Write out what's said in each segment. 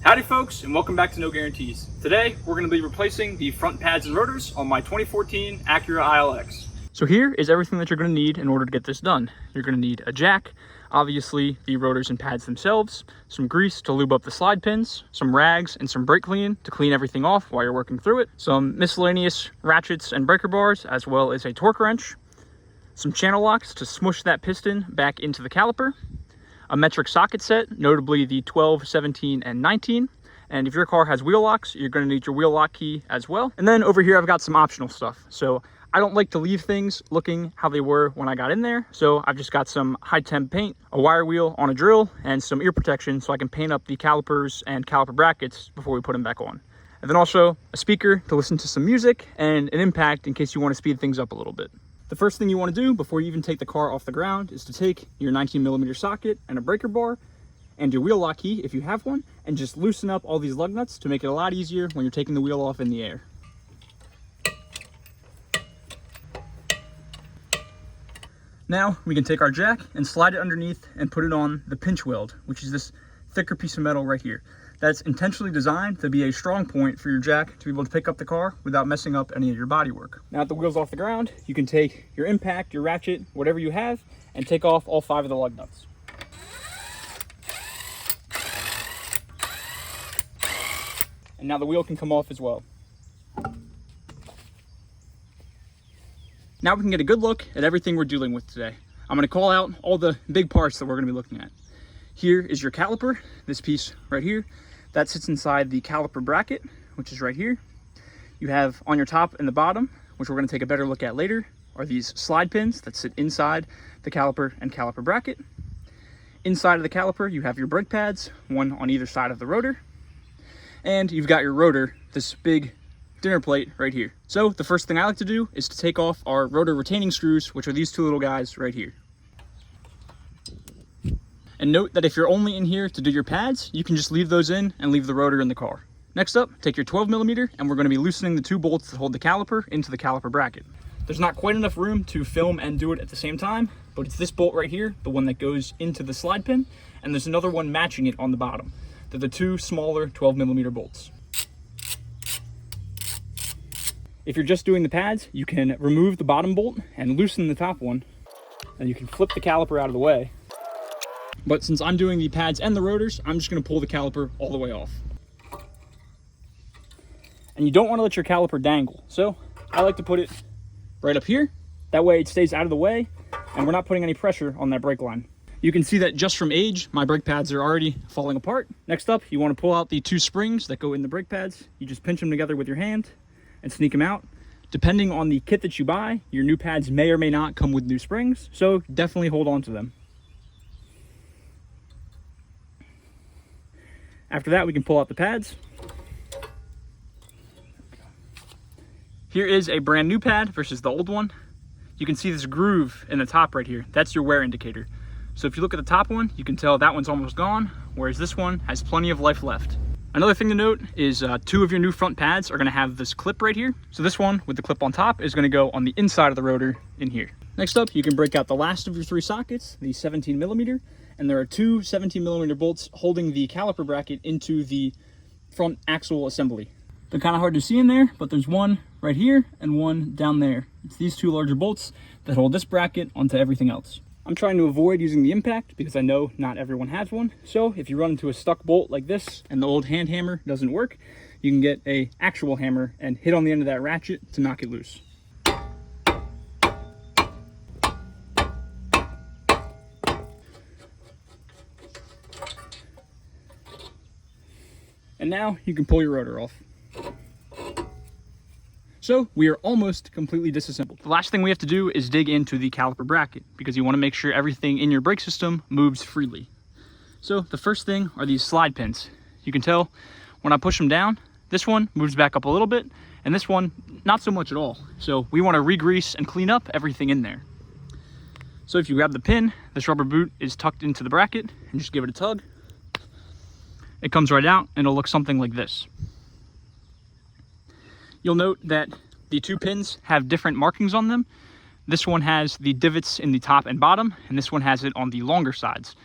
Howdy folks, and welcome back to No Guarantees. Today, we're going to be replacing the front pads and rotors on my 2014 Acura ILX. So here is everything that you're going to need in order to get this done. You're going to need a jack, obviously the rotors and pads themselves, some grease to lube up the slide pins, some rags and some brake clean to clean everything off while you're working through it, some miscellaneous ratchets and breaker bars, as well as a torque wrench, some channel locks to smush that piston back into the caliper, a metric socket set, notably the 12, 17, and 19. And if your car has wheel locks, you're going to need your wheel lock key as well. And then over here, I've got some optional stuff. So I don't like to leave things looking how they were when I got in there. So I've just got some high temp paint, a wire wheel on a drill, and some ear protection so I can paint up the calipers and caliper brackets before we put them back on. And then also a speaker to listen to some music and an impact in case you want to speed things up a little bit. The first thing you want to do before you even take the car off the ground is to take your 19mm socket and a breaker bar and your wheel lock key if you have one, and just loosen up all these lug nuts to make it a lot easier when you're taking the wheel off in the air. Now we can take our jack and slide it underneath and put it on the pinch weld, which is this thicker piece of metal right here. That's intentionally designed to be a strong point for your jack to be able to pick up the car without messing up any of your body work. Now that the wheel's off the ground, you can take your impact, your ratchet, whatever you have, and take off all 5 of the lug nuts. And now the wheel can come off as well. Now we can get a good look at everything we're dealing with today. I'm going to call out all the big parts that we're going to be looking at. Here is your caliper, this piece right here. That sits inside the caliper bracket, which is right here. You have on your top and the bottom, which we're going to take a better look at later, are these slide pins that sit inside the caliper and caliper bracket. Inside of the caliper, you have your brake pads, one on either side of the rotor. And you've got your rotor, this big dinner plate right here. So the first thing I like to do is to take off our rotor retaining screws, which are these 2 little guys right here. And note that if you're only in here to do your pads, you can just leave those in and leave the rotor in the car. Next up, take your 12mm, and we're going to be loosening the 2 bolts that hold the caliper into the caliper bracket. There's not quite enough room to film and do it at the same time, but it's this bolt right here, the one that goes into the slide pin, and there's another one matching it on the bottom. They're the 2 smaller 12mm bolts. If you're just doing the pads, you can remove the bottom bolt and loosen the top one, and you can flip the caliper out of the way. But since I'm doing the pads and the rotors, I'm just going to pull the caliper all the way off. And you don't want to let your caliper dangle. So I like to put it right up here. That way it stays out of the way and we're not putting any pressure on that brake line. You can see that just from age, my brake pads are already falling apart. Next up, you want to pull out the 2 springs that go in the brake pads. You just pinch them together with your hand and sneak them out. Depending on the kit that you buy, your new pads may or may not come with new springs. So definitely hold on to them. After that, we can pull out the pads. Here is a brand new pad versus the old one. You can see this groove in the top right here. That's your wear indicator. So if you look at the top one, you can tell that one's almost gone, whereas this one has plenty of life left. Another thing to note is 2 of your new front pads are going to have this clip right here. So this one with the clip on top is going to go on the inside of the rotor in here. Next up, you can break out the last of your 3 sockets, the 17mm. And there are 2 17mm bolts holding the caliper bracket into the front axle assembly. They're kind of hard to see in there, but there's one right here and one down there. It's these 2 larger bolts that hold this bracket onto everything else. I'm trying to avoid using the impact because I know not everyone has one. So if you run into a stuck bolt like this and the old hand hammer doesn't work, you can get an actual hammer and hit on the end of that ratchet to knock it loose. And now you can pull your rotor off. So we are almost completely disassembled. The last thing we have to do is dig into the caliper bracket because you want to make sure everything in your brake system moves freely. So the first thing are these slide pins. You can tell when I push them down, this one moves back up a little bit and this one not so much at all. So we want to re-grease and clean up everything in there. So if you grab the pin, this rubber boot is tucked into the bracket and just give it a tug. It comes right out and it'll look something like this. You'll note that the 2 pins have different markings on them. This one has the divots in the top and bottom, and this one has it on the longer sides.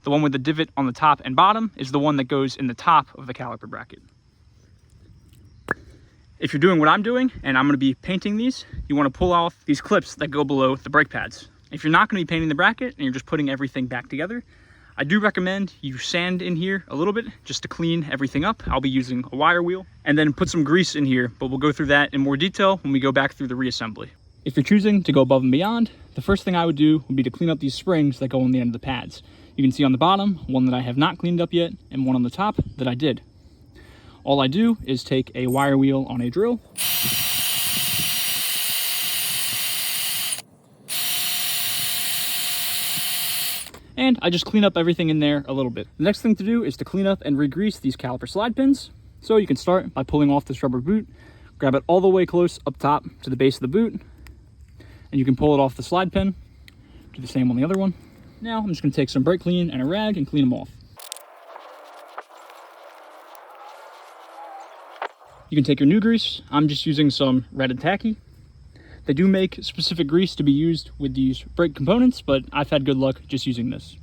the one with the divot on the top and bottom, is the one that goes in the top of the caliper bracket. If you're doing what I'm doing, and I'm going to be painting these, you want to pull off these clips that go below the brake pads. If you're not going to be painting the bracket and you're just putting everything back together, I do recommend you sand in here a little bit just to clean everything up. I'll be using a wire wheel, and then put some grease in here, but we'll go through that in more detail when we go back through the reassembly. If you're choosing to go above and beyond, the first thing I would do would be to clean up these springs that go on the end of the pads. You can see on the bottom, one that I have not cleaned up yet, and one on the top that I did. All I do is take a wire wheel on a drill, and I just clean up everything in there a little bit. The next thing to do is to clean up and re-grease these caliper slide pins. So you can start by pulling off this rubber boot, grab it all the way close up top to the base of the boot, and you can pull it off the slide pin. Do the same on the other one. Now I'm just going to take some brake clean and a rag and clean them off. You can take your new grease. I'm just using some red and tacky. They do make specific grease to be used with these brake components, but I've had good luck just using this.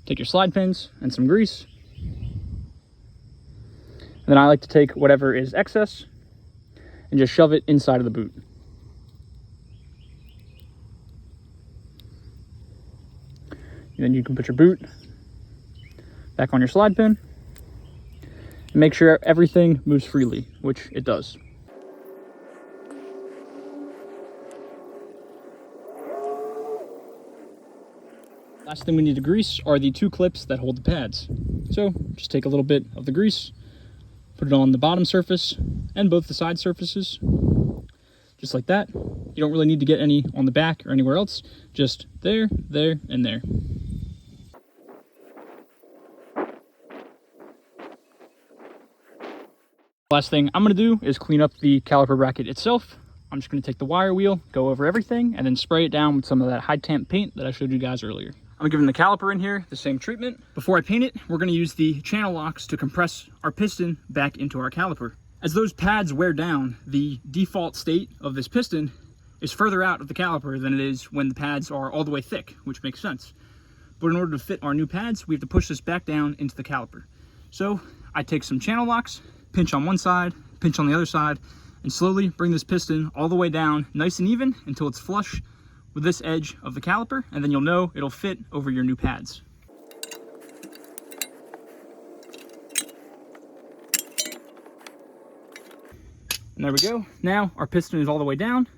Take your slide pins and some grease. And then I like to take whatever is excess and just shove it inside of the boot. And then you can put your boot back on your slide pin and make sure everything moves freely, which it does. Last thing we need to grease are the two clips that hold the pads. So just take a little bit of the grease, put it on the bottom surface and both the side surfaces, just like that. You don't really need to get any on the back or anywhere else, just there, there, and there. Last thing I'm going to do is clean up the caliper bracket itself. I'm just going to take the wire wheel, go over everything, and then spray it down with some of that high temp paint that I showed you guys earlier. I'm giving the caliper in here the same treatment. Before I paint it, we're going to use the channel locks to compress our piston back into our caliper. As those pads wear down, the default state of this piston is further out of the caliper than it is when the pads are all the way thick, which makes sense. But in order to fit our new pads, we have to push this back down into the caliper. So I take some channel locks, pinch on one side, pinch on the other side, and slowly bring this piston all the way down nice and even until it's flush with this edge of the caliper, and then you'll know it'll fit over your new pads. And there we go. Now our piston is all the way down.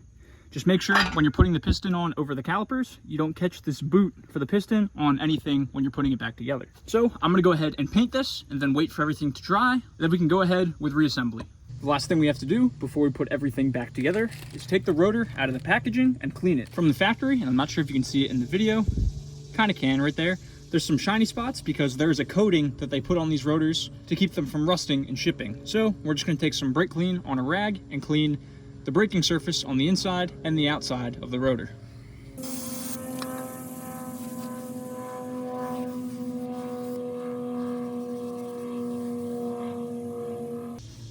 Just make sure when you're putting the piston on over the calipers, you don't catch this boot for the piston on anything when you're putting it back together. So I'm gonna go ahead and paint this and then wait for everything to dry. Then we can go ahead with reassembly. The last thing we have to do before we put everything back together is take the rotor out of the packaging and clean it. From the factory, and I'm not sure if you can see it in the video, kind of can right there, there's some shiny spots because there's a coating that they put on these rotors to keep them from rusting and shipping. So we're just going to take some brake clean on a rag and clean the braking surface on the inside and the outside of the rotor.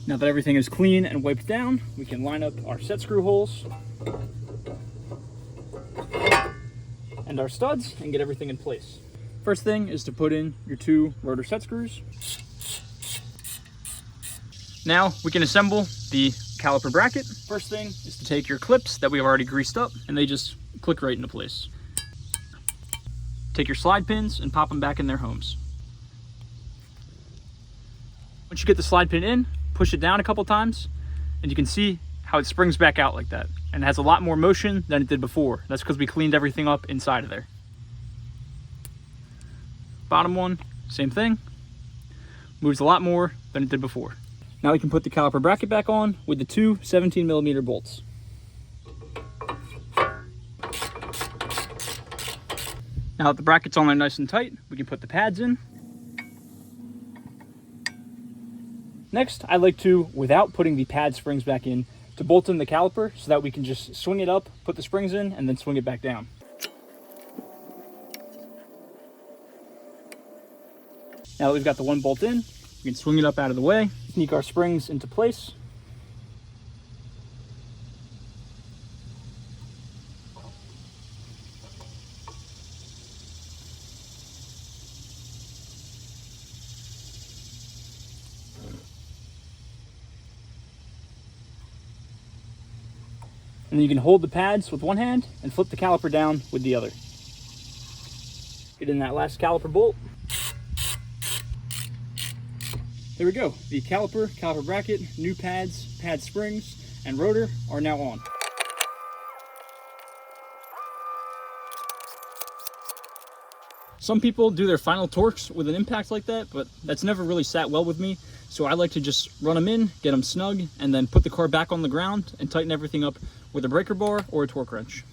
Now that everything is clean and wiped down, we can line up our set screw holes and our studs and get everything in place. First thing is to put in your two rotor set screws. Now we can assemble the caliper bracket. First thing is to take your clips that we have already greased up, and they just click right into place. Take your slide pins and pop them back in their homes. Once you get the slide pin in, push it down a couple times, and you can see how it springs back out like that. And it has a lot more motion than it did before. That's because we cleaned everything up inside of there. Bottom one, same thing. Moves a lot more than it did before. Now we can put the caliper bracket back on with the two 17mm bolts. Now that the bracket's on there nice and tight, we can put the pads in. Next, I like to, without putting the pad springs back in, to bolt in the caliper so that we can just swing it up, put the springs in, and then swing it back down. Now that we've got the one bolt in, we can swing it up out of the way, sneak our springs into place. And then you can hold the pads with one hand and flip the caliper down with the other. Get in that last caliper bolt. There we go. The caliper bracket, new pads, pad springs, and rotor are now on. Some people do their final torques with an impact like that, but that's never really sat well with me. So I like to just run them in, get them snug, and then put the car back on the ground and tighten everything up with a breaker bar or a torque wrench.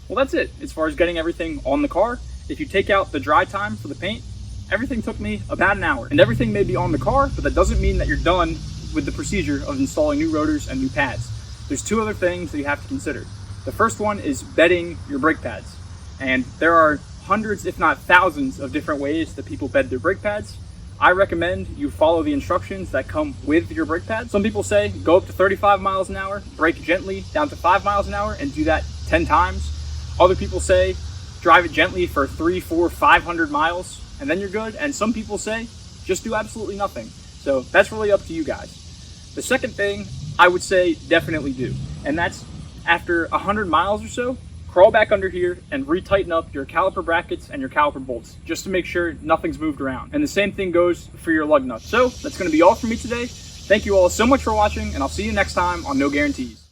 Well, that's it as far as getting everything on the car. If you take out the dry time for the paint, everything took me about an hour. And everything may be on the car, but that doesn't mean that you're done with the procedure of installing new rotors and new pads. There's two other things that you have to consider. The first one is bedding your brake pads. And there are hundreds, if not thousands, of different ways that people bed their brake pads. I recommend you follow the instructions that come with your brake pads. Some people say go up to 35 miles an hour, brake gently down to 5 miles an hour, and do that 10 times. Other people say drive it gently for 300, 400, 500 miles, and then you're good. And some people say just do absolutely nothing. So that's really up to you guys. The second thing I would say definitely do, and that's after 100 miles or so, crawl back under here and retighten up your caliper brackets and your caliper bolts just to make sure nothing's moved around. And the same thing goes for your lug nuts. So that's going to be all for me today. Thank you all so much for watching, and I'll see you next time on No Guarantees.